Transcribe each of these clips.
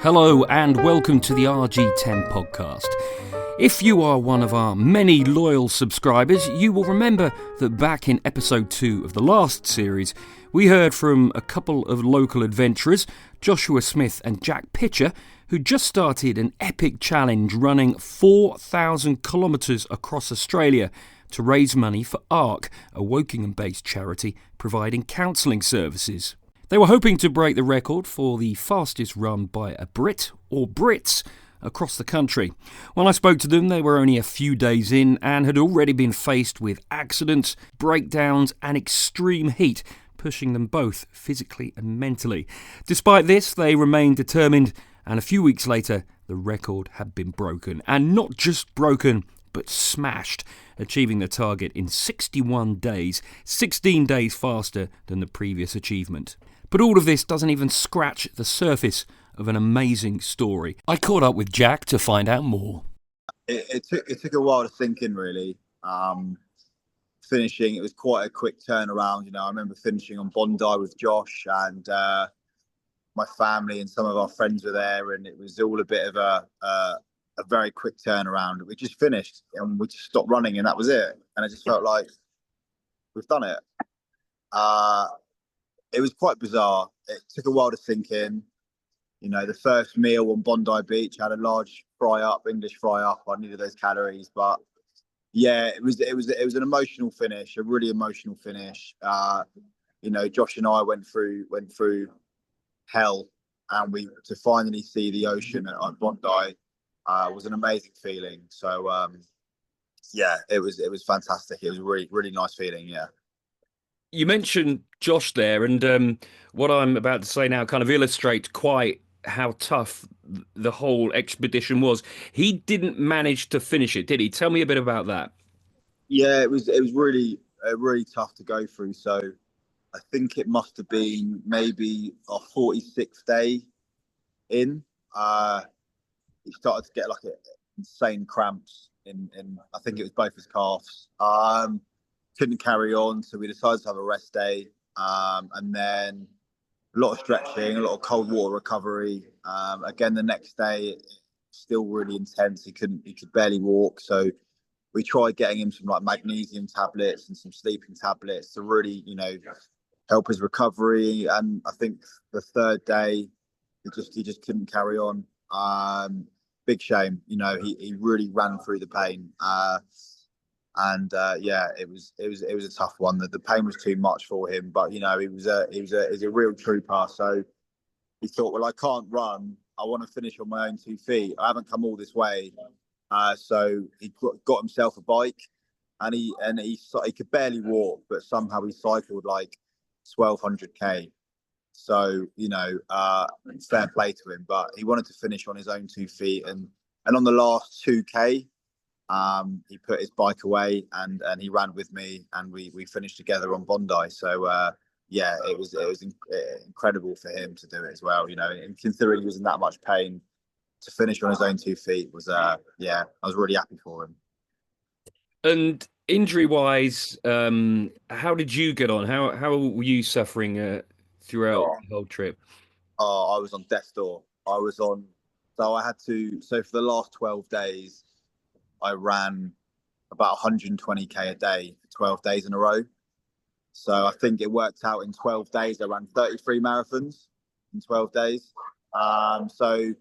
Hello and welcome to the RG10 Podcast. If you are one of our many loyal subscribers, you will remember that back in episode 2 of the last series, we heard from a couple of local adventurers, Joshua Smith and Jack Pitcher, who just started an epic challenge running 4,000 kilometres across Australia to raise money for ARC, a Wokingham-based charity providing counselling services. They were hoping to break the record for the fastest run by a Brit or Brits across the country. When I spoke to them, they were only a few days in and had already been faced with accidents, breakdowns and extreme heat, pushing them both physically and mentally. Despite this, they remained determined, and a few weeks later, the record had been broken. And not just broken, but smashed, achieving the target in 61 days, 16 days faster than the previous achievement. But all of this doesn't even scratch the surface of an amazing story. I caught up with Jack to find out more. It took a while to sink in, really. Finishing, it was quite a quick turnaround. You know, I remember finishing on Bondi with Josh and my family and some of our friends were there, and it was all a bit of a very quick turnaround. We just finished and we just stopped running, and that was it. And I just felt like we've done it. It was quite bizarre. It took a while to sink in. You know, the first meal on Bondi Beach, I had a large English fry up. I needed those calories, but yeah, it was an emotional finish, a really emotional finish. You know, Josh and I went through hell, and to finally see the ocean at Bondi was an amazing feeling. So yeah, it was fantastic. It was a really, really nice feeling. Yeah. You mentioned Josh there, and what I'm about to say now kind of illustrates quite how tough the whole expedition was. He didn't manage to finish it, did he? Tell me a bit about that. Yeah, it was really tough to go through. So I think it must have been maybe a 46th day in. He started to get like insane cramps in I think it was both his calves. Couldn't carry on, so we decided to have a rest day, and then a lot of stretching, a lot of cold water recovery. Again, the next day, still really intense. He could barely walk, so we tried getting him some like magnesium tablets and some sleeping tablets to really, you know, help his recovery. And I think the third day, he just couldn't carry on. Big shame, you know. He really ran through the pain. And yeah, it was a tough one. The pain was too much for him, but you know, he was a real trooper. So he thought, well, I can't run. I want to finish on my own 2 feet. I haven't come all this way. So he got himself a bike, and he could barely walk, but somehow he cycled like 1,200 km. So you know, fair play to him. But he wanted to finish on his own 2 feet, and on the last 2K. He put his bike away and he ran with me, and we finished together on Bondi. So yeah, it was incredible for him to do it as well. You know, and considering he was in that much pain, to finish on his own 2 feet was yeah, I was really happy for him. And injury-wise, how did you get on? How were you suffering throughout the whole trip? I was on death's door. So for the last 12 days. I ran about 120k a day for 12 days in a row. So I think it worked out in 12 days. I ran 33 marathons in 12 days. So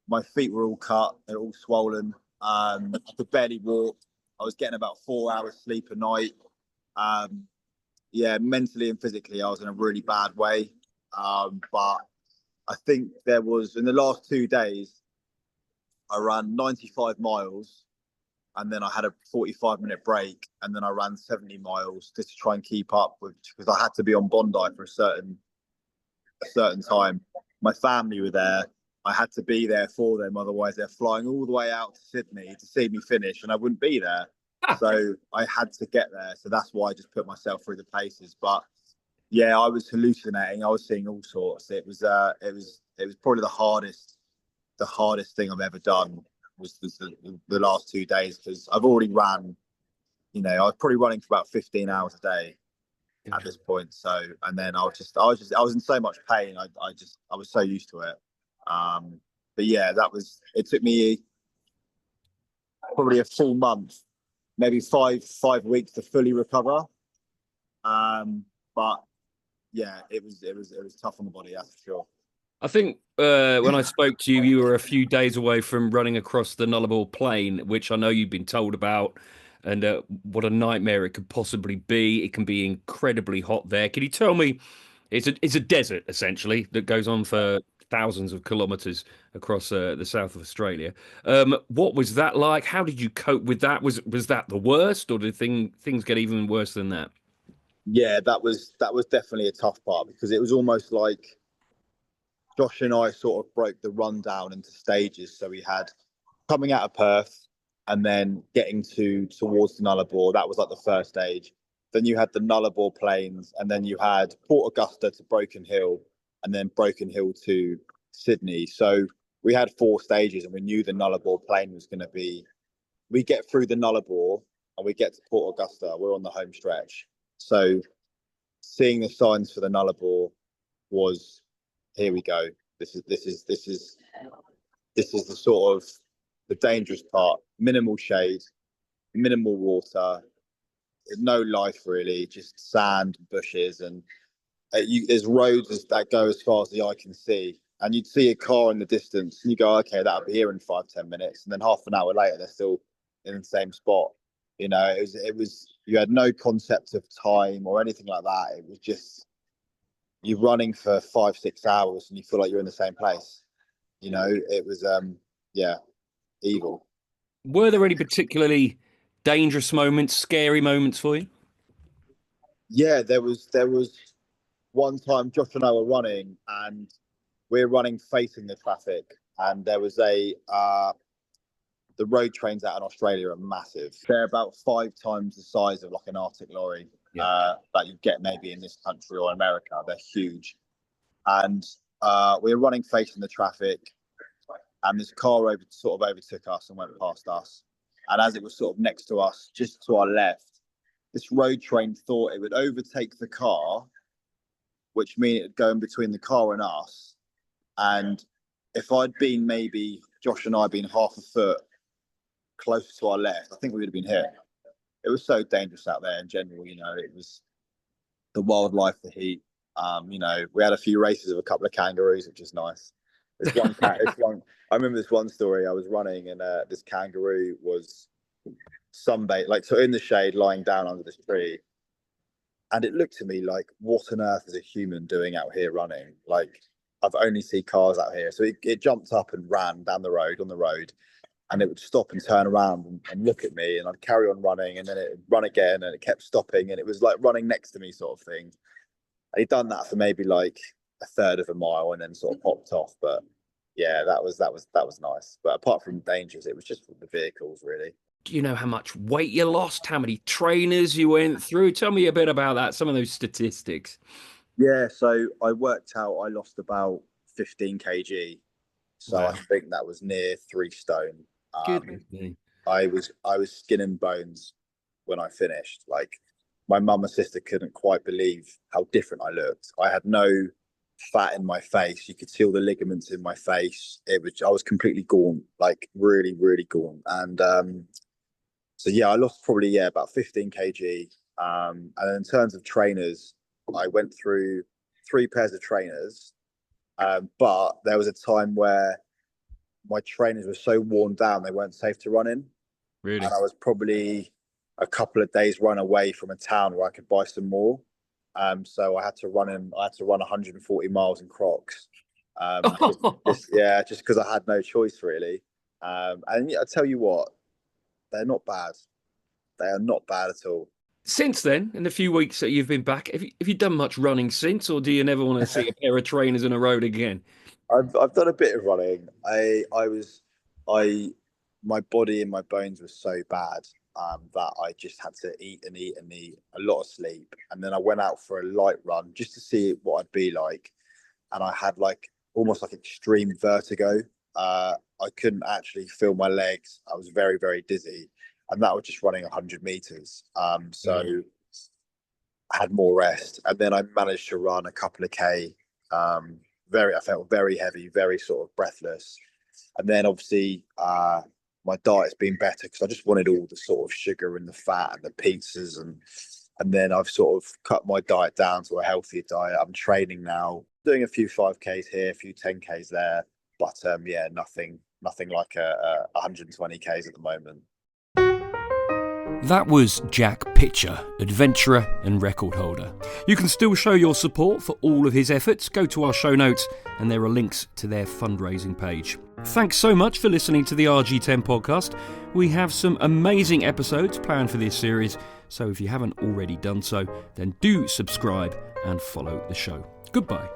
my feet were all cut. They're all swollen. I could barely walk. I was getting about 4 hours sleep a night. Yeah, mentally and physically, I was in a really bad way. But I think there was, in the last 2 days, I ran 95 miles. And then I had a 45-minute break, and then I ran 70 miles just to try and keep up with, because I had to be on Bondi for a certain time. My family were there. I had to be there for them, otherwise they're flying all the way out to Sydney to see me finish, and I wouldn't be there. So I had to get there. So that's why I just put myself through the paces. But yeah, I was hallucinating. I was seeing all sorts. It was probably the hardest thing I've ever done. Was the last 2 days, because I've already ran, you know, I was probably running for about 15 hours a day at this point. So, and then I was in so much pain. I was so used to it. but yeah, it took me probably a full month, maybe five weeks to fully recover. But yeah, it was tough on the body, that's for sure. I think when I spoke to you, you were a few days away from running across the Nullarbor Plain, which I know you've been told about, and what a nightmare it could possibly be. It can be incredibly hot there. Can you tell me? It's a desert essentially that goes on for thousands of kilometers across the south of Australia. What was that like? How did you cope with that? Was that the worst, or did things get even worse than that? Yeah, that was definitely a tough part, because it was almost like Josh and I sort of broke the rundown into stages. So we had coming out of Perth and then getting towards the Nullarbor. That was like the first stage. Then you had the Nullarbor Plains, and then you had Port Augusta to Broken Hill, and then Broken Hill to Sydney. So we had 4 stages, and we knew the Nullarbor Plain was going to be. We get through the Nullarbor and we get to Port Augusta. We're on the home stretch. So seeing the signs for the Nullarbor was, here we go. This is the sort of the dangerous part. Minimal shade, minimal water, no life really, just sand, bushes, and there's roads that go as far as the eye can see. And you'd see a car in the distance, and you go, okay, that'll be here in 5-10 minutes, and then half an hour later, they're still in the same spot. You know, it was. You had no concept of time or anything like that. It was just you're running for 5-6 hours, and you feel like you're in the same place. You know, it was evil. Were there any particularly dangerous moments, scary moments for you? Yeah, there was one time Josh and I were running, and we're running facing the traffic, and there was the road trains out in Australia are massive. They're about 5 times the size of like an Arctic lorry that you get maybe in this country or America. They're huge. And we were running facing the traffic, and this car sort of overtook us and went past us. And as it was sort of next to us, just to our left, this road train thought it would overtake the car, which means it would go in between the car and us. And if I'd been Josh and I been half a foot close to our left, I think we would have been hit. It was so dangerous out there in general. You know, it was the wildlife, the heat. You know, we had a few races of a couple of kangaroos, which is nice. I remember this one story. I was running, and this kangaroo was sunbathed, like so in the shade, lying down under this tree. And it looked to me like, what on earth is a human doing out here running? Like, I've only seen cars out here. So it jumped up and ran down the road, and it would stop and turn around and look at me, and I'd carry on running, and then it would run again, and it kept stopping, and it was like running next to me sort of thing. And he'd done that for maybe like a third of a mile, and then sort of popped off. But yeah, that was nice. But apart from dangers, it was just the vehicles really. Do you know how much weight you lost? How many trainers you went through? Tell me a bit about that, some of those statistics. Yeah, so I worked out I lost about 15 kg. So wow. I think that was near 3 stone. Goodness me. I was skin and bones when I finished. Like, my mum and sister couldn't quite believe how different I looked. I had no fat in my face. You could see all the ligaments in my face. I was completely gaunt, like really, really gaunt. And so yeah, I lost probably about 15 kg. And in terms of trainers, I went through 3 pairs of trainers. But there was a time where my trainers were so worn down they weren't safe to run in. Really? And I was probably a couple of days run away from a town where I could buy some more. So I had to run 140 miles in Crocs. Just because I had no choice really. And I tell you what, they're not bad. They are not bad at all. Since then, in the few weeks that you've been back, have you done much running since, or do you never want to see a pair of trainers in a road again? I've done a bit of running. My body and my bones were so bad that I just had to eat and eat and eat, a lot of sleep, and then I went out for a light run just to see what I'd be like, and I had almost like extreme vertigo. I couldn't actually feel my legs. I was very, very dizzy, and that was just running 100 meters. So I had more rest, and then I managed to run a couple of K. I felt very heavy, very sort of breathless. And then obviously my diet's been better because I just wanted all the sort of sugar and the fat and the pizzas, and then I've sort of cut my diet down to a healthier diet. I'm training now, doing a few 5Ks here, a few 10Ks there, but yeah, nothing like 120Ks at the moment. That was Jack Pitcher, adventurer and record holder. You can still show your support for all of his efforts. Go to our show notes and there are links to their fundraising page. Thanks so much for listening to the RG10 podcast. We have some amazing episodes planned for this series, so if you haven't already done so, then do subscribe and follow the show. Goodbye.